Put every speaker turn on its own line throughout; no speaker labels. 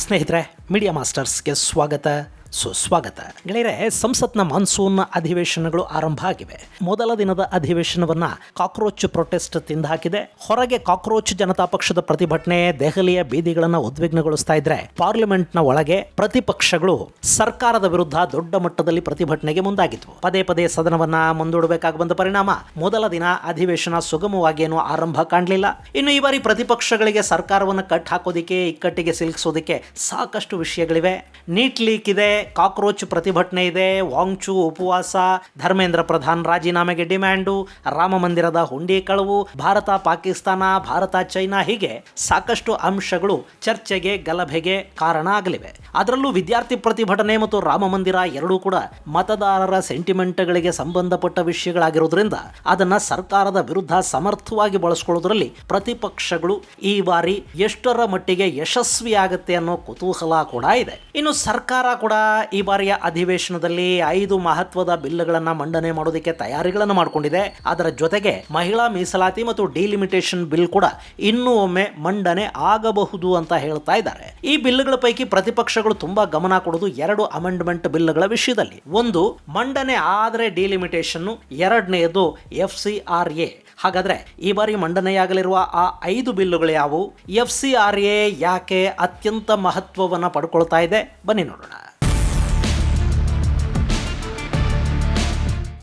ಸ್ನೇಹಿತರೆ, ಮೀಡಿಯಾ ಮಾಸ್ಟರ್ಸ್ಗೆ ಸ್ವಾಗತ ಸುಸ್ವಾಗತ. ಗೆಳೆಯರೆ, ಸಂಸತ್ನ ಮಾನ್ಸೂನ್ ಅಧಿವೇಶನಗಳು ಆರಂಭ ಆಗಿವೆ. ಮೊದಲ ದಿನದ ಅಧಿವೇಶನವನ್ನ ಕಾಕ್ರೋಚ್ ಪ್ರೊಟೆಸ್ಟ್ ತಿಂದುಹಾಕಿದೆ. ಹೊರಗೆ ಕಾಕ್ರೋಚ್ ಜನತಾ ಪಕ್ಷದ ಪ್ರತಿಭಟನೆ ದೆಹಲಿಯ ಬೀದಿಗಳನ್ನು ಉದ್ವಿಗ್ನಗೊಳಿಸ್ತಾ ಇದ್ರೆ, ಪಾರ್ಲಿಮೆಂಟ್ನ ಒಳಗೆ ಪ್ರತಿಪಕ್ಷಗಳು ಸರ್ಕಾರದ ವಿರುದ್ಧ ದೊಡ್ಡ ಮಟ್ಟದಲ್ಲಿ ಪ್ರತಿಭಟನೆಗೆ ಮುಂದಾಗಿದ್ವು. ಪದೇ ಪದೇ ಸದನವನ್ನ ಮುಂದೂಡಬೇಕಾಗಿ ಬಂದ ಪರಿಣಾಮ ಮೊದಲ ದಿನ ಅಧಿವೇಶನ ಸುಗಮವಾಗಿ ಏನು ಆರಂಭ ಕಾಣಲಿಲ್ಲ. ಇನ್ನು ಈ ಬಾರಿ ಪ್ರತಿಪಕ್ಷಗಳಿಗೆ ಸರ್ಕಾರವನ್ನು ಕಟ್ ಹಾಕೋದಿಕ್ಕೆ, ಇಕ್ಕಟ್ಟಿಗೆ ಸಿಲುಕಿಸೋದಿಕ್ಕೆ ಸಾಕಷ್ಟು ವಿಷಯಗಳಿವೆ. ನೀಟ್ ಲೀಕ್ ಇದೆ, ಕಾಕ್ರೋಚ್ ಪ್ರತಿಭಟನೆ ಇದೆ, ವಾಂಗ್ಚು ಉಪವಾಸ, ಧರ್ಮೇಂದ್ರ ಪ್ರಧಾನ್ ರಾಜೀನಾಮೆಗೆ ಡಿಮ್ಯಾಂಡು, ರಾಮ ಮಂದಿರದ ಹುಂಡಿ ಕಳವು, ಭಾರತ ಪಾಕಿಸ್ತಾನ, ಭಾರತ ಚೈನಾ, ಹೀಗೆ ಸಾಕಷ್ಟು ಅಂಶಗಳು ಚರ್ಚೆಗೆ ಗಲಭೆಗೆ ಕಾರಣ ಆಗಲಿವೆ. ಅದರಲ್ಲೂ ವಿದ್ಯಾರ್ಥಿ ಪ್ರತಿಭಟನೆ ಮತ್ತು ರಾಮ ಮಂದಿರ ಎರಡೂ ಕೂಡ ಮತದಾರರ ಸೆಂಟಿಮೆಂಟ್ಗಳಿಗೆ ಸಂಬಂಧಪಟ್ಟ ವಿಷಯಗಳಾಗಿರೋದ್ರಿಂದ ಅದನ್ನ ಸರ್ಕಾರದ ವಿರುದ್ಧ ಸಮರ್ಥವಾಗಿ ಬಳಸಿಕೊಳ್ಳೋದ್ರಲ್ಲಿ ಪ್ರತಿಪಕ್ಷಗಳು ಈ ಬಾರಿ ಎಷ್ಟರ ಮಟ್ಟಿಗೆ ಯಶಸ್ವಿಯಾಗುತ್ತೆ ಅನ್ನೋ ಕುತೂಹಲ ಕೂಡ ಇದೆ. ಇನ್ನು ಸರ್ಕಾರ ಕೂಡ ಈ ಬಾರಿಯ ಅಧಿವೇಶನದಲ್ಲಿ 5 ಮಹತ್ವದ ಬಿಲ್ಗಳನ್ನು ಮಂಡನೆ ಮಾಡೋದಕ್ಕೆ ತಯಾರಿಗಳನ್ನು ಮಾಡಿಕೊಂಡಿದೆ. ಅದರ ಜೊತೆಗೆ ಮಹಿಳಾ ಮೀಸಲಾತಿ ಮತ್ತು ಡಿಲಿಮಿಟೇಷನ್ ಬಿಲ್ ಕೂಡ ಇನ್ನೂ ಒಮ್ಮೆ ಮಂಡನೆ ಆಗಬಹುದು ಅಂತ ಹೇಳ್ತಾ ಇದ್ದಾರೆ. ಈ ಬಿಲ್ಗಳ ಪೈಕಿ ಪ್ರತಿಪಕ್ಷಗಳು ತುಂಬಾ ಗಮನ ಕೊಡೋದು 2 ಅಮೆಂಡ್ಮೆಂಟ್ ಬಿಲ್ಗಳ ವಿಷಯದಲ್ಲಿ. ಒಂದು ಮಂಡನೆ ಆದರೆ ಡಿಲಿಮಿಟೇಷನ್, ಎರಡನೆಯದು FCRA. ಹಾಗಾದ್ರೆ ಈ ಬಾರಿ ಮಂಡನೆಯಾಗಲಿರುವ ಆ 5 ಬಿಲ್ಲುಗಳು ಯಾವುವು? FCRA ಯಾಕೆ ಅತ್ಯಂತ ಮಹತ್ವವನ್ನು ಪಡ್ಕೊಳ್ತಾ ಇದೆ? ಬನ್ನಿ ನೋಡೋಣ.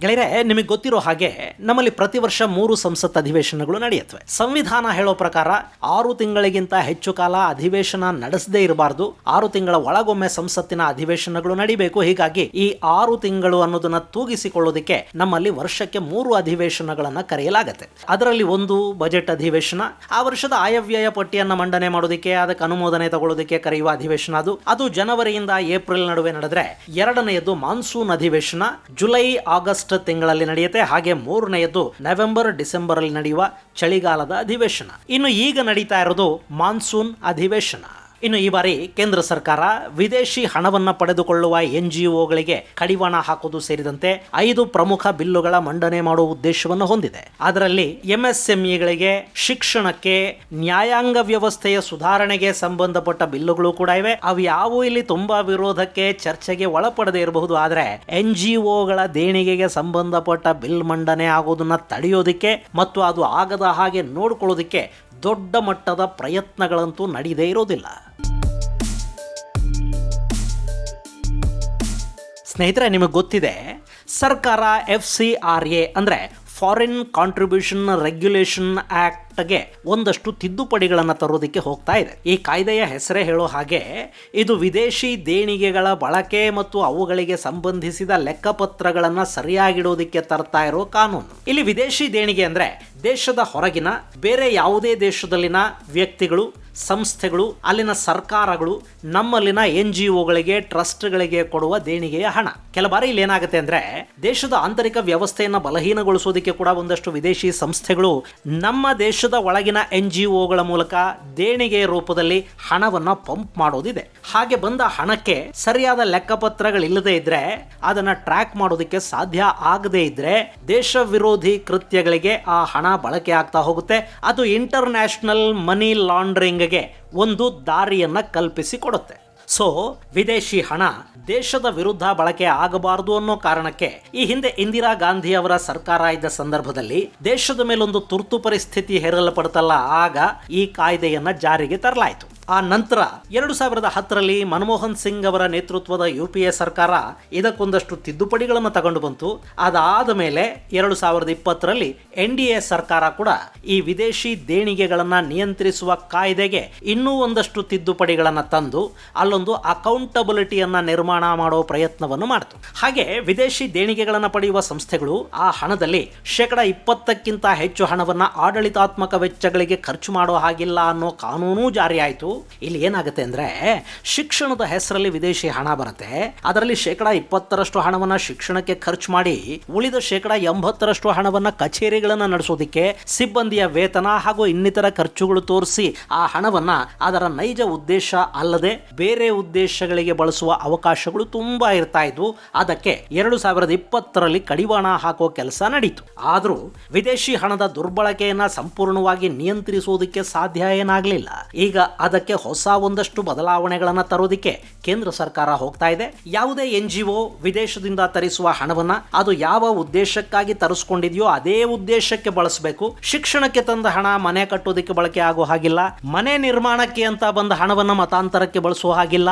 ಗೆಳೆಯರೆ, ನಿಮಗೆ ಗೊತ್ತಿರೋ ಹಾಗೆ ನಮ್ಮಲ್ಲಿ ಪ್ರತಿ ವರ್ಷ 3 ಸಂಸತ್ ಅಧಿವೇಶನಗಳು ನಡೆಯುತ್ತವೆ. ಸಂವಿಧಾನ ಹೇಳೋ ಪ್ರಕಾರ 6 ತಿಂಗಳಿಗಿಂತ ಹೆಚ್ಚು ಕಾಲ ಅಧಿವೇಶನ ನಡೆಸದೇ ಇರಬಾರ್ದು. 6 ತಿಂಗಳ ಒಳಗೊಮ್ಮೆ ಸಂಸತ್ತಿನ ಅಧಿವೇಶನಗಳು ನಡಿಬೇಕು. ಹೀಗಾಗಿ ಈ 6 ತಿಂಗಳು ಅನ್ನೋದನ್ನ ತೂಗಿಸಿಕೊಳ್ಳೋದಕ್ಕೆ ನಮ್ಮಲ್ಲಿ ವರ್ಷಕ್ಕೆ 3 ಅಧಿವೇಶನಗಳನ್ನು ಕರೆಯಲಾಗುತ್ತೆ. ಅದರಲ್ಲಿ ಒಂದು ಬಜೆಟ್ ಅಧಿವೇಶನ, ಆ ವರ್ಷದ ಆಯವ್ಯಯ ಪಟ್ಟಿಯನ್ನು ಮಂಡನೆ ಮಾಡೋದಕ್ಕೆ, ಅದಕ್ಕೆ ಅನುಮೋದನೆ ತಗೊಳ್ಳೋದಕ್ಕೆ ಕರೆಯುವ ಅಧಿವೇಶನ. ಅದು ಜನವರಿಯಿಂದ ಏಪ್ರಿಲ್ ನಡುವೆ ನಡೆದ್ರೆ. ಎರಡನೆಯದು ಮಾನ್ಸೂನ್ ಅಧಿವೇಶನ, ಜುಲೈ ಆಗಸ್ಟ್ ತಿಂಗಳಲ್ಲಿ ನಡೆಯುತ್ತೆ. ಹಾಗೆ ಮೂರನೆಯದು ನವೆಂಬರ್ ಡಿಸೆಂಬರ್ ಅಲ್ಲಿ ನಡೆಯುವ ಚಳಿಗಾಲದ ಅಧಿವೇಶನ. ಇನ್ನು ಈಗ ನಡೀತಾ ಇರೋದು ಮಾನ್ಸೂನ್ ಅಧಿವೇಶನ. ಇನ್ನು ಈ ಬಾರಿ ಕೇಂದ್ರ ಸರ್ಕಾರ ವಿದೇಶಿ ಹಣವನ್ನು ಪಡೆದುಕೊಳ್ಳುವ NGOಗಳಿಗೆ ಕಡಿವಾಣ ಹಾಕೋದು ಸೇರಿದಂತೆ 5 ಪ್ರಮುಖ ಬಿಲ್ಲುಗಳ ಮಂಡನೆ ಮಾಡುವ ಉದ್ದೇಶವನ್ನು ಹೊಂದಿದೆ. ಅದರಲ್ಲಿ MSMEಗಳಿಗೆ, ಶಿಕ್ಷಣಕ್ಕೆ, ನ್ಯಾಯಾಂಗ ವ್ಯವಸ್ಥೆಯ ಸುಧಾರಣೆಗೆ ಸಂಬಂಧಪಟ್ಟ ಬಿಲ್ಲುಗಳು ಕೂಡ ಇವೆ. ಅವು ಯಾವುವು ಇಲ್ಲಿ ತುಂಬಾ ವಿರೋಧಕ್ಕೆ, ಚರ್ಚೆಗೆ ಒಳಪಡದೇ ಇರಬಹುದು. ಆದರೆ NGOಗಳ ದೇಣಿಗೆಗೆ ಸಂಬಂಧಪಟ್ಟ ಬಿಲ್ ಮಂಡನೆ ಆಗೋದನ್ನ ತಡೆಯೋದಿಕ್ಕೆ ಮತ್ತು ಅದು ಆಗದ ಹಾಗೆ ನೋಡ್ಕೊಳ್ಳೋದಿಕ್ಕೆ ದೊಡ್ಡ ಮಟ್ಟದ ಪ್ರಯತ್ನಗಳಂತೂ ನಡೆಯದೇ ಇರೋದಿಲ್ಲ. ಸ್ನೇಹಿತರೆ, ನಿಮಗೆ ಗೊತ್ತಿದೆ, ಸರ್ಕಾರ FCRA ಅಂದರೆ ಫಾರಿನ್ ಕಾಂಟ್ರಿಬ್ಯೂಷನ್ ರೆಗ್ಯುಲೇಷನ್ ಆಕ್ಟ್ಗೆ ಒಂದಷ್ಟು ತಿದ್ದುಪಡಿಗಳನ್ನು ತರೋದಕ್ಕೆ ಹೋಗ್ತಾ ಇದೆ. ಈ ಕಾಯ್ದೆಯ ಹೆಸರೇ ಹೇಳೋ ಹಾಗೆ ಇದು ವಿದೇಶಿ ದೇಣಿಗೆಗಳ ಬಳಕೆ ಮತ್ತು ಅವುಗಳಿಗೆ ಸಂಬಂಧಿಸಿದ ಲೆಕ್ಕಪತ್ರಗಳನ್ನು ಸರಿಯಾಗಿಡೋದಕ್ಕೆ ತರ್ತಾ ಇರೋ ಕಾನೂನು. ಇಲ್ಲಿ ವಿದೇಶಿ ದೇಣಿಗೆ ಅಂದರೆ ದೇಶದ ಹೊರಗಿನ ಬೇರೆ ಯಾವುದೇ ದೇಶದಲ್ಲಿನ ವ್ಯಕ್ತಿಗಳು, ಸಂಸ್ಥೆಗಳು, ಅಲ್ಲಿನ ಸರ್ಕಾರಗಳು ನಮ್ಮಲ್ಲಿನ NGOಗಳಿಗೆ, ಟ್ರಸ್ಟ್ಗಳಿಗೆ ಕೊಡುವ ದೇಣಿಗೆಯ ಹಣ. ಕೆಲ ಬಾರಿ ಇಲ್ಲಿ ಏನಾಗುತ್ತೆ ಅಂದ್ರೆ, ದೇಶದ ಆಂತರಿಕ ವ್ಯವಸ್ಥೆಯನ್ನು ಬಲಹೀನಗೊಳಿಸೋದಕ್ಕೆ ಕೂಡ ಒಂದಷ್ಟು ವಿದೇಶಿ ಸಂಸ್ಥೆಗಳು ನಮ್ಮ ದೇಶದ ಒಳಗಿನ NGOಗಳ ಮೂಲಕ ದೇಣಿಗೆಯ ರೂಪದಲ್ಲಿ ಹಣವನ್ನ ಪಂಪ್ ಮಾಡೋದಿದೆ. ಹಾಗೆ ಬಂದ ಹಣಕ್ಕೆ ಸರಿಯಾದ ಲೆಕ್ಕಪತ್ರಗಳಿಲ್ಲದೆ ಇದ್ರೆ, ಅದನ್ನ ಟ್ರ್ಯಾಕ್ ಮಾಡೋದಕ್ಕೆ ಸಾಧ್ಯ ಆಗದೇ ಇದ್ರೆ ದೇಶ ವಿರೋಧಿ ಕೃತ್ಯಗಳಿಗೆ ಆ ಹಣ ಬಳಕೆ ಆಗ್ತಾ ಹೋಗುತ್ತೆ. ಅದು ಇಂಟರ್ನ್ಯಾಷನಲ್ ಮನಿ ಲಾಂಡ್ರಿಂಗ್ ಒಂದು ದಾರಿಯನ್ನ ಕಲ್ಪಿಸಿಕೊಡುತ್ತೆ. ಸೊ ವಿದೇಶಿ ಹಣ ದೇಶದ ವಿರುದ್ಧ ಬಳಕೆ ಆಗಬಾರದು ಅನ್ನೋ ಕಾರಣಕ್ಕೆ ಈ ಹಿಂದೆ ಇಂದಿರಾ ಗಾಂಧಿ ಅವರ ಸರ್ಕಾರ ಇದ್ದ ಸಂದರ್ಭದಲ್ಲಿ ದೇಶದ ಮೇಲೊಂದು ತುರ್ತು ಪರಿಸ್ಥಿತಿ ಹೇರಲ್ಪಡ್ತಲ್ಲ, ಆಗ ಈ ಕಾಯ್ದೆಯನ್ನ ಜಾರಿಗೆ ತರಲಾಯಿತು. ಆ ನಂತರ 2010ರಲ್ಲಿ ಮನಮೋಹನ್ ಸಿಂಗ್ ಅವರ ನೇತೃತ್ವದ UPA ಸರ್ಕಾರ ಇದಕ್ಕೊಂದಷ್ಟು ತಿದ್ದುಪಡಿಗಳನ್ನು ತಗೊಂಡು ಬಂತು. ಅದಾದ ಮೇಲೆ 2020ರಲ್ಲಿ NDA ಸರ್ಕಾರ ಕೂಡ ಈ ವಿದೇಶಿ ದೇಣಿಗೆಗಳನ್ನು ನಿಯಂತ್ರಿಸುವ ಕಾಯ್ದೆಗೆ ಇನ್ನೂ ಒಂದಷ್ಟು ತಿದ್ದುಪಡಿಗಳನ್ನು ತಂದು ಅಲ್ಲೊಂದು ಅಕೌಂಟಬಿಲಿಟಿಯನ್ನು ನಿರ್ಮಾಣ ಮಾಡೋ ಪ್ರಯತ್ನವನ್ನು ಮಾಡಿತು. ಹಾಗೆ ವಿದೇಶಿ ದೇಣಿಗೆಗಳನ್ನು ಪಡೆಯುವ ಸಂಸ್ಥೆಗಳು ಆ ಹಣದಲ್ಲಿ 20%ಕ್ಕಿಂತ ಹೆಚ್ಚು ಹಣವನ್ನು ಆಡಳಿತಾತ್ಮಕ ವೆಚ್ಚಗಳಿಗೆ ಖರ್ಚು ಮಾಡೋ ಹಾಗಿಲ್ಲ ಅನ್ನೋ ಕಾನೂನು ಜಾರಿಯಾಯಿತು. ಇಲ್ಲಿ ಏನಾಗುತ್ತೆ ಅಂದ್ರೆ, ಶಿಕ್ಷಣದ ಹೆಸರಲ್ಲಿ ವಿದೇಶಿ ಹಣ ಬರುತ್ತೆ. ಅದರಲ್ಲಿ 20% ಹಣವನ್ನ ಶಿಕ್ಷಣಕ್ಕೆ ಖರ್ಚು ಮಾಡಿ ಉಳಿದ 80% ಹಣವನ್ನ ಕಚೇರಿಗಳನ್ನ ನಡೆಸೋದಿಕ್ಕೆ, ಸಿಬ್ಬಂದಿಯ ವೇತನ ಹಾಗೂ ಇನ್ನಿತರ ಖರ್ಚುಗಳು ತೋರಿಸಿ ಆ ಹಣವನ್ನ ಅದರ ನೈಜ ಉದ್ದೇಶ ಅಲ್ಲದೆ ಬೇರೆ ಉದ್ದೇಶಗಳಿಗೆ ಬಳಸುವ ಅವಕಾಶಗಳು ತುಂಬಾ ಇರ್ತಾ ಇದ್ವು. ಅದಕ್ಕೆ 2020ರಲ್ಲಿ ಕಡಿವಾಣ ಹಾಕೋ ಕೆಲಸ ನಡೀತು. ಆದರೂ ವಿದೇಶಿ ಹಣದ ದುರ್ಬಳಕೆಯನ್ನ ಸಂಪೂರ್ಣವಾಗಿ ನಿಯಂತ್ರಿಸುವುದಕ್ಕೆ ಸಾಧ್ಯ ಏನಾಗಲಿಲ್ಲ. ಈಗ ಅದಕ್ಕೆ ಹೊಸ ಒಂದಷ್ಟು ಬದಲಾವಣೆಗಳನ್ನು ತರೋದಕ್ಕೆ ಕೇಂದ್ರ ಸರ್ಕಾರ ಹೋಗ್ತಾ ಇದೆ. ಯಾವುದೇ NGO ವಿದೇಶದಿಂದ ತರಿಸುವ ಹಣವನ್ನ ಅದು ಯಾವ ಉದ್ದೇಶಕ್ಕಾಗಿ ತರಿಸ್ಕೊಂಡಿದೆಯೋ ಅದೇ ಉದ್ದೇಶಕ್ಕೆ ಬಳಸಬೇಕು. ಶಿಕ್ಷಣಕ್ಕೆ ತಂದ ಹಣ ಮನೆ ಕಟ್ಟೋದಕ್ಕೆ ಬಳಕೆ ಆಗೋ ಹಾಗಿಲ್ಲ, ಮನೆ ನಿರ್ಮಾಣಕ್ಕೆ ಅಂತ ಬಂದ ಹಣವನ್ನ ಮತಾಂತರಕ್ಕೆ ಬಳಸುವ ಹಾಗಿಲ್ಲ.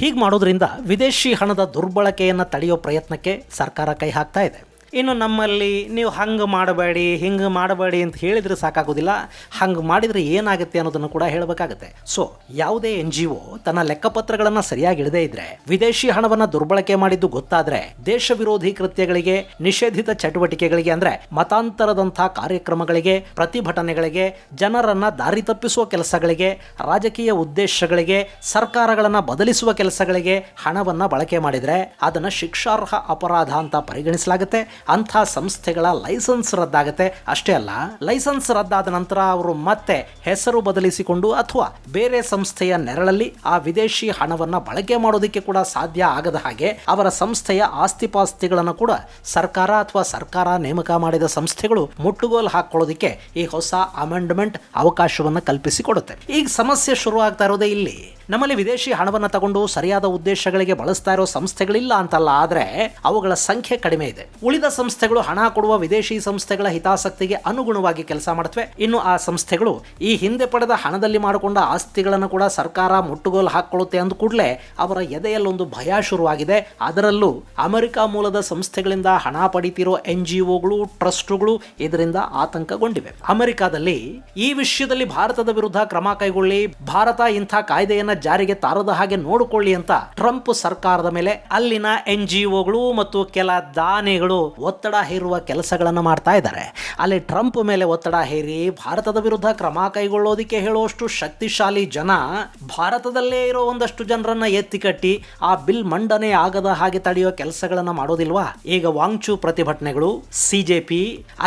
ಹೀಗೆ ಮಾಡೋದ್ರಿಂದ ವಿದೇಶಿ ಹಣದ ದುರ್ಬಳಕೆಯನ್ನು ತಡೆಯೋ ಪ್ರಯತ್ನಕ್ಕೆ ಸರ್ಕಾರ ಕೈ ಹಾಕ್ತಾ ಇದೆ. ಇನ್ನು ನಮ್ಮಲ್ಲಿ ನೀವು ಹಂಗೆ ಮಾಡಬೇಡಿ ಹಿಂಗೆ ಮಾಡಬೇಡಿ ಅಂತ ಹೇಳಿದರೆ ಸಾಕಾಗೋದಿಲ್ಲ, ಹಂಗೆ ಮಾಡಿದರೆ ಏನಾಗುತ್ತೆ ಅನ್ನೋದನ್ನು ಕೂಡ ಹೇಳಬೇಕಾಗುತ್ತೆ. ಸೊ ಯಾವುದೇ NGO ತನ್ನ ಲೆಕ್ಕಪತ್ರಗಳನ್ನು ಸರಿಯಾಗಿ ಇಡದೇ ಇದ್ರೆ, ವಿದೇಶಿ ಹಣವನ್ನು ದುರ್ಬಳಕೆ ಮಾಡಿದ್ದು ಗೊತ್ತಾದರೆ ದೇಶ ವಿರೋಧಿ ಕೃತ್ಯಗಳಿಗೆ, ನಿಷೇಧಿತ ಚಟುವಟಿಕೆಗಳಿಗೆ ಅಂದರೆ ಮತಾಂತರದಂಥ ಕಾರ್ಯಕ್ರಮಗಳಿಗೆ, ಪ್ರತಿಭಟನೆಗಳಿಗೆ, ಜನರನ್ನು ದಾರಿ ತಪ್ಪಿಸುವ ಕೆಲಸಗಳಿಗೆ, ರಾಜಕೀಯ ಉದ್ದೇಶಗಳಿಗೆ, ಸರ್ಕಾರಗಳನ್ನು ಬದಲಿಸುವ ಕೆಲಸಗಳಿಗೆ ಹಣವನ್ನು ಬಳಕೆ ಮಾಡಿದರೆ ಅದನ್ನು ಶಿಕ್ಷಾರ್ಹ ಅಪರಾಧ ಅಂತ ಪರಿಗಣಿಸಲಾಗುತ್ತೆ. ಅಂಥ ಸಂಸ್ಥೆಗಳ ಲೈಸೆನ್ಸ್ ರದ್ದಾಗುತ್ತೆ. ಅಷ್ಟೇ ಅಲ್ಲ, ಲೈಸೆನ್ಸ್ ರದ್ದಾದ ನಂತರ ಅವರು ಮತ್ತೆ ಹೆಸರು ಬದಲಿಸಿಕೊಂಡು ಅಥವಾ ಬೇರೆ ಸಂಸ್ಥೆಯ ನೆರಳಲ್ಲಿ ಆ ವಿದೇಶಿ ಹಣವನ್ನು ಬಳಕೆ ಮಾಡೋದಕ್ಕೆ ಕೂಡ ಸಾಧ್ಯ ಆಗದ ಹಾಗೆ ಅವರ ಸಂಸ್ಥೆಯ ಆಸ್ತಿಪಾಸ್ತಿಗಳನ್ನು ಕೂಡ ಸರ್ಕಾರ ಅಥವಾ ಸರ್ಕಾರ ನೇಮಕ ಮಾಡಿದ ಸಂಸ್ಥೆಗಳು ಮುಟ್ಟುಗೋಲು ಹಾಕೊಳ್ಳೋದಕ್ಕೆ ಈ ಹೊಸ ಅಮೆಂಡ್ಮೆಂಟ್ ಅವಕಾಶವನ್ನು ಕಲ್ಪಿಸಿಕೊಡುತ್ತೆ. ಈಗ ಸಮಸ್ಯೆ ಶುರು ಆಗ್ತಾ ಇರೋದೇ ಇಲ್ಲಿ. ನಮ್ಮಲ್ಲಿ ವಿದೇಶಿ ಹಣವನ್ನು ತಗೊಂಡು ಸರಿಯಾದ ಉದ್ದೇಶಗಳಿಗೆ ಬಳಸ್ತಾ ಇರೋ ಸಂಸ್ಥೆಗಳಿಲ್ಲ ಅಂತಲ್ಲ, ಆದರೆ ಅವುಗಳ ಸಂಖ್ಯೆ ಕಡಿಮೆ ಇದೆ. ಉಳಿದ ಸಂಸ್ಥೆಗಳು ಹಣ ಕೊಡುವ ವಿದೇಶಿ ಸಂಸ್ಥೆಗಳ ಹಿತಾಸಕ್ತಿಗೆ ಅನುಗುಣವಾಗಿ ಕೆಲಸ ಮಾಡುತ್ತವೆ. ಇನ್ನು ಆ ಸಂಸ್ಥೆಗಳು ಈ ಹಿಂದೆ ಪಡೆದ ಹಣದಲ್ಲಿ ಮಾಡಿಕೊಂಡ ಆಸ್ತಿಗಳನ್ನು ಕೂಡ ಸರ್ಕಾರ ಮುಟ್ಟುಗೋಲು ಹಾಕೊಳ್ಳುತ್ತೆ ಅಂದ ಕೂಡಲೇ ಅವರ ಎದೆಯಲ್ಲೊಂದು ಭಯ ಶುರುವಾಗಿದೆ. ಅದರಲ್ಲೂ ಅಮೆರಿಕ ಮೂಲದ ಸಂಸ್ಥೆಗಳಿಂದ ಹಣ ಪಡಿತಿರೋ NGOಗಳು, ಟ್ರಸ್ಟ್ಗಳು ಇದರಿಂದ ಆತಂಕಗೊಂಡಿವೆ. ಅಮೆರಿಕಾದಲ್ಲಿ ಈ ವಿಷಯದಲ್ಲಿ ಭಾರತದ ವಿರುದ್ಧ ಕ್ರಮ ಕೈಗೊಳ್ಳಿ, ಭಾರತ ಇಂಥ ಕಾಯ್ದೆಯನ್ನು ಜಾರಿಗೆ ತಾರದ ಹಾಗೆ ನೋಡಿಕೊಳ್ಳಿ ಅಂತ ಟ್ರಂಪ್ ಸರ್ಕಾರದ ಮೇಲೆ ಅಲ್ಲಿನ NGOಗಳು ಮತ್ತು ಕೆಲ ದಾನಿಗಳು ಒತ್ತಡ ಹೇರುವ ಕೆಲಸಗಳನ್ನು ಮಾಡ್ತಾ ಇದ್ದಾರೆ. ಅಲ್ಲಿ ಟ್ರಂಪ್ ಮೇಲೆ ಒತ್ತಡ ಹೇರಿ ಭಾರತದ ವಿರುದ್ಧ ಕ್ರಮ ಕೈಗೊಳ್ಳೋದಿಕ್ಕೆ ಹೇಳುವಷ್ಟು ಶಕ್ತಿಶಾಲಿ ಜನ ಭಾರತದಲ್ಲೇ ಇರೋ ಒಂದಷ್ಟು ಜನರನ್ನ ಎತ್ತಿ ಕಟ್ಟಿ ಆ ಬಿಲ್ ಮಂಡನೆ ಆಗದ ಹಾಗೆ ತಡೆಯೋ ಕೆಲಸಗಳನ್ನು ಮಾಡೋದಿಲ್ವಾ? ಈಗ ವಾಂಗ್ಚೂ ಪ್ರತಿಭಟನೆಗಳು, CJP,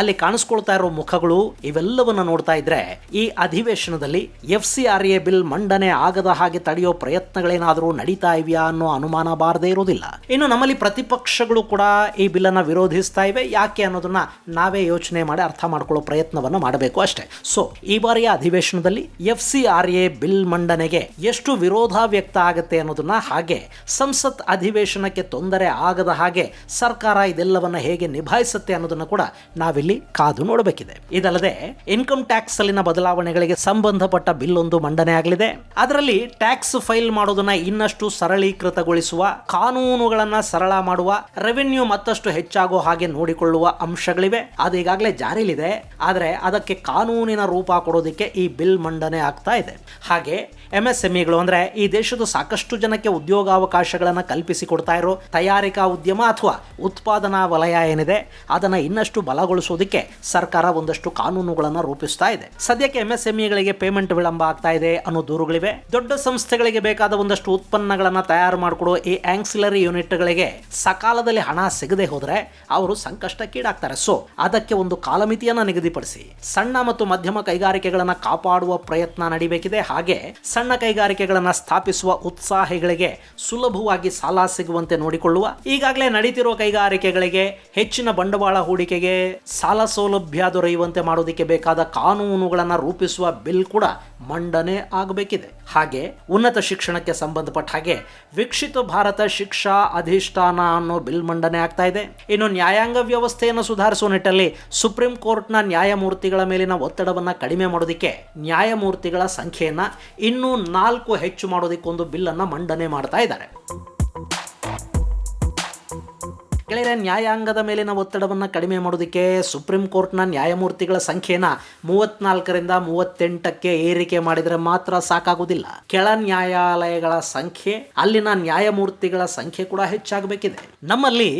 ಅಲ್ಲಿ ಕಾಣಿಸ್ಕೊಳ್ತಾ ಇರೋ ಮುಖಗಳು ಇವೆಲ್ಲವನ್ನ ನೋಡ್ತಾ ಇದ್ರೆ ಈ ಅಧಿವೇಶನದಲ್ಲಿ FCRA ಬಿಲ್ ಮಂಡನೆ ಆಗದ ಹಾಗೆ ತಡೆಯೋ ಪ್ರಯತ್ನಗಳೇನಾದರೂ ನಡೀತಾ ಇವೆಯಾ ಅನ್ನೋ ಅನುಮಾನ ಬಾರದೇ ಇರೋದಿಲ್ಲ. ಇನ್ನು ನಮ್ಮಲ್ಲಿ ಪ್ರತಿಪಕ್ಷಗಳು ಕೂಡ ಈ ಬಿಲ್ ಅನ್ನ ವಿರೋಧಿಸ್ತಾ ಇವೆ. ಯಾಕೆ ಅನ್ನೋದನ್ನ ನಾವೇ ಯೋಚನೆ ಮಾಡಿ ಅರ್ಥ ಮಾಡ್ಕೊಳ್ಳೋ ಪ್ರಯತ್ನವನ್ನು ಮಾಡಬೇಕು ಅಷ್ಟೇ. ಸೊ ಈ ಬಾರಿಯ ಅಧಿವೇಶನದಲ್ಲಿ FCRA ಬಿಲ್ ಮಂಡನೆಗೆ ಎಷ್ಟು ವಿರೋಧ ವ್ಯಕ್ತ ಆಗುತ್ತೆ ಅನ್ನೋದನ್ನ, ಹಾಗೆ ಸಂಸತ್ ಅಧಿವೇಶನಕ್ಕೆ ತೊಂದರೆ ಆಗದ ಹಾಗೆ ಸರ್ಕಾರ ಇದೆಲ್ಲವನ್ನ ಹೇಗೆ ನಿಭಾಯಿಸುತ್ತೆ ಅನ್ನೋದನ್ನ ಕೂಡ ನಾವಿಲ್ಲಿ ಕಾದು ನೋಡಬೇಕಿದೆ. ಇದಲ್ಲದೆ ಇನ್ಕಮ್ ಟ್ಯಾಕ್ಸ್ ಅಲ್ಲಿನ ಬದಲಾವಣೆಗಳಿಗೆ ಸಂಬಂಧಪಟ್ಟ ಬಿಲ್ ಒಂದು ಮಂಡನೆ ಆಗಲಿದೆ. ಅದರಲ್ಲಿ ಟ್ಯಾಕ್ಸ್ ಫೈಲ್ ಮಾಡೋದನ್ನ ಇನ್ನಷ್ಟು ಸರಳೀಕೃತಗೊಳಿಸುವ, ಕಾನೂನುಗಳನ್ನ ಸರಳ ಮಾಡುವ, ರೆವೆನ್ಯೂ ಮತ್ತಷ್ಟು ಹೆಚ್ಚಾಗೋ ಹಾಗೆ ನೋಡಿಕೊಳ್ಳುವ ಅಂಶಗಳಿವೆ. ಅದು ಈಗಾಗಲೇ ಜಾರಿಲಿದೆ, ಆದರೆ ಅದಕ್ಕೆ ಕಾನೂನಿನ ರೂಪ ಕೊಡೋದಕ್ಕೆ ಈ ಬಿಲ್ ಮಂಡನೆ ಆಗ್ತಾ ಇದೆ. ಹಾಗೆ MSMEಗಳು ಅಂದ್ರೆ ಈ ದೇಶದ ಸಾಕಷ್ಟು ಜನಕ್ಕೆ ಉದ್ಯೋಗಾವಕಾಶಗಳನ್ನು ಕಲ್ಪಿಸಿಕೊಡ್ತಾ ಇರೋ ತಯಾರಿಕಾ ಉದ್ಯಮ ಅಥವಾ ಉತ್ಪಾದನಾ ವಲಯ ಏನಿದೆ ಅದನ್ನು ಇನ್ನಷ್ಟು ಬಲಗೊಳಿಸೋದಕ್ಕೆ ಸರ್ಕಾರ ಒಂದಷ್ಟು ಕಾನೂನುಗಳನ್ನು ರೂಪಿಸ್ತಾ ಇದೆ. ಸದ್ಯಕ್ಕೆ MSMEಗಳಿಗೆ ಪೇಮೆಂಟ್ ವಿಳಂಬ ಆಗ್ತಾ ಇದೆ ಅನ್ನೋ ದೂರುಗಳಿವೆ. ದೊಡ್ಡ ಸಂಸ್ಥೆಗಳಿಗೆ ಬೇಕಾದ ಒಂದಷ್ಟು ಉತ್ಪನ್ನಗಳನ್ನು ತಯಾರು ಮಾಡಿಕೊಡೋ ಈ ಆಂಕ್ಸಿಲರಿ ಯೂನಿಟ್ಗಳಿಗೆ ಸಕಾಲದಲ್ಲಿ ಹಣ ಸಿಗದೆ ಹೋದರೆ ಅವರು ಸಂಕಷ್ಟಕ್ಕೀಡಾಗ್ತಾರೆ. ಸೊ ಅದಕ್ಕೆ ಒಂದು ಕಾಲಮಿತಿಯನ್ನು ನಿಗದಿಪಡಿಸಿ ಸಣ್ಣ ಮತ್ತು ಮಧ್ಯಮ ಕೈಗಾರಿಕೆಗಳನ್ನು ಕಾಪಾಡುವ ಪ್ರಯತ್ನ ನಡೀಬೇಕಿದೆ. ಹಾಗೆ ಸಣ್ಣ ಕೈಗಾರಿಕೆಗಳನ್ನು ಸ್ಥಾಪಿಸುವ ಉತ್ಸಾಹಿಗಳಿಗೆ ಸುಲಭವಾಗಿ ಸಾಲ ಸಿಗುವಂತೆ ನೋಡಿಕೊಳ್ಳುವ, ಈಗಾಗಲೇ ನಡೀತಿರುವ ಕೈಗಾರಿಕೆಗಳಿಗೆ ಹೆಚ್ಚಿನ ಬಂಡವಾಳ ಹೂಡಿಕೆಗೆ ಸಾಲ ಸೌಲಭ್ಯ ದೊರೆಯುವಂತೆ ಮಾಡೋದಕ್ಕೆ ಬೇಕಾದ ಕಾನೂನುಗಳನ್ನು ರೂಪಿಸುವ ಬಿಲ್ ಕೂಡ ಮಂಡನೆ ಆಗಬೇಕಿದೆ. ಹಾಗೆ ಉನ್ನತ ಶಿಕ್ಷಣಕ್ಕೆ ಸಂಬಂಧಪಟ್ಟ ಹಾಗೆ ವಿಕಸಿತ ಭಾರತ ಶಿಕ್ಷಾ ಅಧಿಷ್ಠಾನ ಅನ್ನೋ ಬಿಲ್ ಮಂಡನೆ ಆಗ್ತಾ ಇದೆ. ಇನ್ನು ನ್ಯಾಯಾಂಗ ವ್ಯವಸ್ಥೆಯನ್ನು ಸುಧಾರಿಸುವ ನಿಟ್ಟಲ್ಲಿ ಸುಪ್ರೀಂ ಕೋರ್ಟ್ನ ನ್ಯಾಯಮೂರ್ತಿಗಳ ಮೇಲಿನ ಒತ್ತಡವನ್ನು ಕಡಿಮೆ ಮಾಡೋದಕ್ಕೆ ನ್ಯಾಯಮೂರ್ತಿಗಳ ಸಂಖ್ಯೆಯನ್ನ ಇನ್ನೂ 4 ಹೆಚ್ಚು ಮಾಡೋದಕ್ಕೊಂದು ಬಿಲ್ ಅನ್ನ ಮಂಡನೆ ಮಾಡ್ತಾ ಇದ್ದಾರೆ. ಗೆಳೆಯರೆ, ನ್ಯಾಯಾಂಗದ ಮೇಲಿನ ಒತ್ತಡವನ್ನು ಕಡಿಮೆ ಮಾಡೋದಕ್ಕೆ ಸುಪ್ರೀಂ ಕೋರ್ಟ್ನ ನ್ಯಾಯಮೂರ್ತಿಗಳ ಸಂಖ್ಯೆನ 34ರಿಂದ 38ಕ್ಕೆ ಏರಿಕೆ ಮಾಡಿದರೆ ಮಾತ್ರ ಸಾಕಾಗುವುದಿಲ್ಲ. ಕೆಳ ನ್ಯಾಯಾಲಯಗಳ ಸಂಖ್ಯೆ, ಅಲ್ಲಿನ ನ್ಯಾಯಮೂರ್ತಿಗಳ ಸಂಖ್ಯೆ ಕೂಡ ಹೆಚ್ಚಾಗಬೇಕಿದೆ. ನಮ್ಮಲ್ಲಿ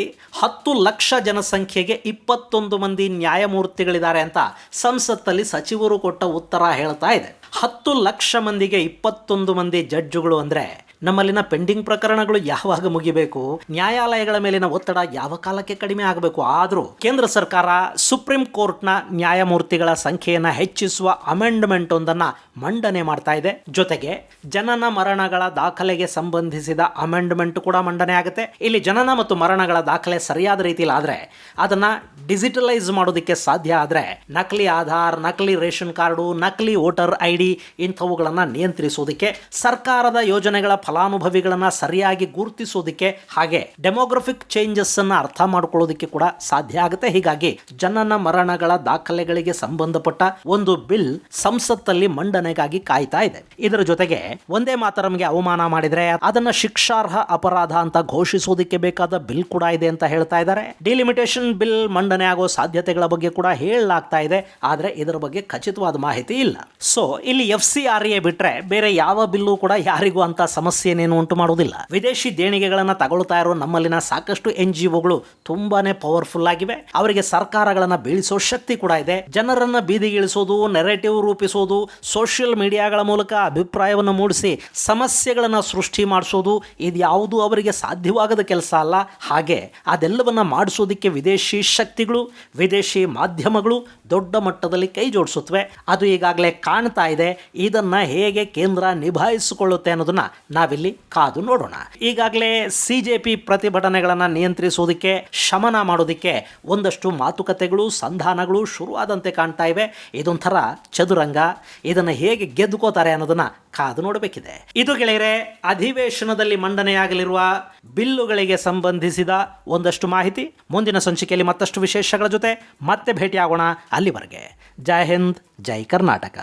10 ಲಕ್ಷ ಜನಸಂಖ್ಯೆಗೆ 21 ಮಂದಿ ನ್ಯಾಯಮೂರ್ತಿಗಳಿದ್ದಾರೆ ಅಂತ ಸಂಸತ್ತಲ್ಲಿ ಸಚಿವರು ಕೊಟ್ಟ ಉತ್ತರ ಹೇಳ್ತಾ ಇದೆ. 10 ಲಕ್ಷ ಮಂದಿಗೆ 21 ಮಂದಿ ಜಡ್ಜುಗಳು ಅಂದರೆ ನಮ್ಮಲ್ಲಿನ ಪೆಂಡಿಂಗ್ ಪ್ರಕರಣಗಳು ಯಾವಾಗ ಮುಗಿಬೇಕು, ನ್ಯಾಯಾಲಯಗಳ ಮೇಲಿನ ಒತ್ತಡ ಯಾವ ಕಾಲಕ್ಕೆ ಕಡಿಮೆ ಆಗಬೇಕು. ಆದರೂ ಕೇಂದ್ರ ಸರ್ಕಾರ ಸುಪ್ರೀಂ ಕೋರ್ಟ್ನ ನ್ಯಾಯಮೂರ್ತಿಗಳ ಸಂಖ್ಯೆಯನ್ನು ಹೆಚ್ಚಿಸುವ ಅಮೆಂಡ್ಮೆಂಟ್ ಒಂದನ್ನು ಮಂಡನೆ ಮಾಡ್ತಾ ಇದೆ. ಜೊತೆಗೆ ಜನನ ಮರಣಗಳ ದಾಖಲೆಗೆ ಸಂಬಂಧಿಸಿದ ಅಮೆಂಡ್ಮೆಂಟ್ ಕೂಡ ಮಂಡನೆ ಆಗುತ್ತೆ. ಇಲ್ಲಿ ಜನನ ಮತ್ತು ಮರಣಗಳ ದಾಖಲೆ ಸರಿಯಾದ ರೀತಿಯಲ್ಲಿ ಆದರೆ ಅದನ್ನ ಡಿಜಿಟಲೈಸ್ ಮಾಡೋದಕ್ಕೆ ಸಾಧ್ಯ. ಆದರೆ ನಕಲಿ ಆಧಾರ್, ನಕಲಿ ರೇಷನ್ ಕಾರ್ಡು, ನಕಲಿ ವೋಟರ್ ID ಇಂಥವುಗಳನ್ನು ನಿಯಂತ್ರಿಸೋದಕ್ಕೆ, ಸರ್ಕಾರದ ಯೋಜನೆಗಳ ಫಲಾನುಭವಿಗಳನ್ನು ಸರಿಯಾಗಿ ಗುರುತಿಸೋದಕ್ಕೆ, ಹಾಗೆ ಡೆಮೋಗ್ರಫಿಕ್ ಚೇಂಜಸ್ ಅನ್ನು ಅರ್ಥ ಮಾಡ್ಕೊಳ್ಳೋದಕ್ಕೆ ಕೂಡ ಸಾಧ್ಯ ಆಗುತ್ತೆ. ಹೀಗಾಗಿ ಜನನ ಮರಣಗಳ ದಾಖಲೆಗಳಿಗೆ ಸಂಬಂಧಪಟ್ಟ ಒಂದು ಬಿಲ್ ಸಂಸತ್ತಲ್ಲಿ ಮಂಡನೆಗಾಗಿ ಕಾಯ್ತಾ ಇದೆ. ಇದರ ಜೊತೆಗೆ ಒಂದೇ ಮಾತರಂಗೆ ಅವಮಾನ ಮಾಡಿದ್ರೆ ಅದನ್ನ ಶಿಕ್ಷಾರ್ಹ ಅಪರಾಧ ಅಂತ ಘೋಷಿಸೋದಕ್ಕೆ ಬೇಕಾದ ಬಿಲ್ ಕೂಡ ಇದೆ ಅಂತ ಹೇಳ್ತಾ ಇದ್ದಾರೆ. ಡಿಲಿಮಿಟೇಷನ್ ಬಿಲ್ ಮಂಡನೆ ಆಗೋ ಸಾಧ್ಯತೆಗಳ ಬಗ್ಗೆ ಕೂಡ ಹೇಳಲಾಗ್ತಾ ಇದೆ. ಆದರೆ ಇದರ ಬಗ್ಗೆ ಖಚಿತವಾದ ಮಾಹಿತಿ ಇಲ್ಲ. ಸೊ ಇಲ್ಲಿ FCRA ಬಿಟ್ರೆ ಬೇರೆ ಯಾವ ಬಿಲ್ಲು ಕೂಡ ಯಾರಿಗೂ ಅಂತ ಸಮಸ್ಯೆನೇನು ಉಂಟು ಮಾಡೋದಿಲ್ಲ. ವಿದೇಶಿ ದೇಣಿಗೆಗಳನ್ನ ತಗೊಳ್ತಾ ಇರೋ ನಮ್ಮಲ್ಲಿನ ಸಾಕಷ್ಟು NGOಗಳು ತುಂಬಾನೇ ಪವರ್ಫುಲ್ ಆಗಿವೆ. ಅವರಿಗೆ ಸರ್ಕಾರಗಳನ್ನ ಬೀಳಿಸೋ ಶಕ್ತಿ ಕೂಡ ಇದೆ. ಜನರನ್ನ ಬೀದಿಗಿಳಿಸೋದು, ನೆರೇಟಿವ್ ರೂಪಿಸೋದು, ಸೋಷಿಯಲ್ ಮೀಡಿಯಾಗಳ ಮೂಲಕ ಅಭಿಪ್ರಾಯವನ್ನು ಮೂಡಿಸಿ ಸಮಸ್ಯೆಗಳನ್ನ ಸೃಷ್ಟಿ ಮಾಡಿಸೋದು, ಇದ್ಯಾವುದು ಅವರಿಗೆ ಸಾಧ್ಯವಾಗದ ಕೆಲಸ ಅಲ್ಲ. ಹಾಗೆ ಅದೆಲ್ಲವನ್ನ ಮಾಡಿಸೋದಕ್ಕೆ ವಿದೇಶಿ ಶಕ್ತಿಗಳು, ವಿದೇಶಿ ಮಾಧ್ಯಮಗಳು ದೊಡ್ಡ ಮಟ್ಟದಲ್ಲಿ ಕೈ ಜೋಡಿಸುತ್ತವೆ. ಅದು ಈಗಾಗಲೇ ಕಾಣ್ತಾ ಇದೆ. ಇದನ್ನ ಹೇಗೆ ಕೇಂದ್ರ ನಿಭಾಯಿಸಿಕೊಳ್ಳುತ್ತೆ ಅನ್ನೋದನ್ನ ನಾವಿಲ್ಲಿ ಕಾದು ನೋಡೋಣ. ಈಗಾಗಲೇ CJP ಪ್ರತಿಭಟನೆಗಳನ್ನು ನಿಯಂತ್ರಿಸೋದಕ್ಕೆ, ಶಮನ ಮಾಡೋದಕ್ಕೆ ಒಂದಷ್ಟು ಮಾತುಕತೆಗಳು, ಸಂಧಾನಗಳು ಶುರುವಾದಂತೆ ಕಾಣ್ತಾ ಇವೆ. ಇದೊಂಥರ ಚದುರಂಗ. ಇದನ್ನು ಹೇಗೆ ಗೆದ್ದುಕೋತಾರೆ ಅನ್ನೋದನ್ನ ಕಾದು ನೋಡಬೇಕಿದೆ. ಇದು ಗೆಳೆಯರೆ, ಅಧಿವೇಶನದಲ್ಲಿ ಮಂಡನೆಯಾಗಲಿರುವ ಬಿಲ್ಲುಗಳಿಗೆ ಸಂಬಂಧಿಸಿದ ಒಂದಷ್ಟು ಮಾಹಿತಿ. ಮುಂದಿನ ಸಂಚಿಕೆಯಲ್ಲಿ ಮತ್ತಷ್ಟು ವಿಶೇಷಗಳ ಜೊತೆ ಮತ್ತೆ ಭೇಟಿಯಾಗೋಣ. ಅಲ್ಲಿವರೆಗೆ ಜೈ ಹಿಂದ್, ಜೈ ಕರ್ನಾಟಕ.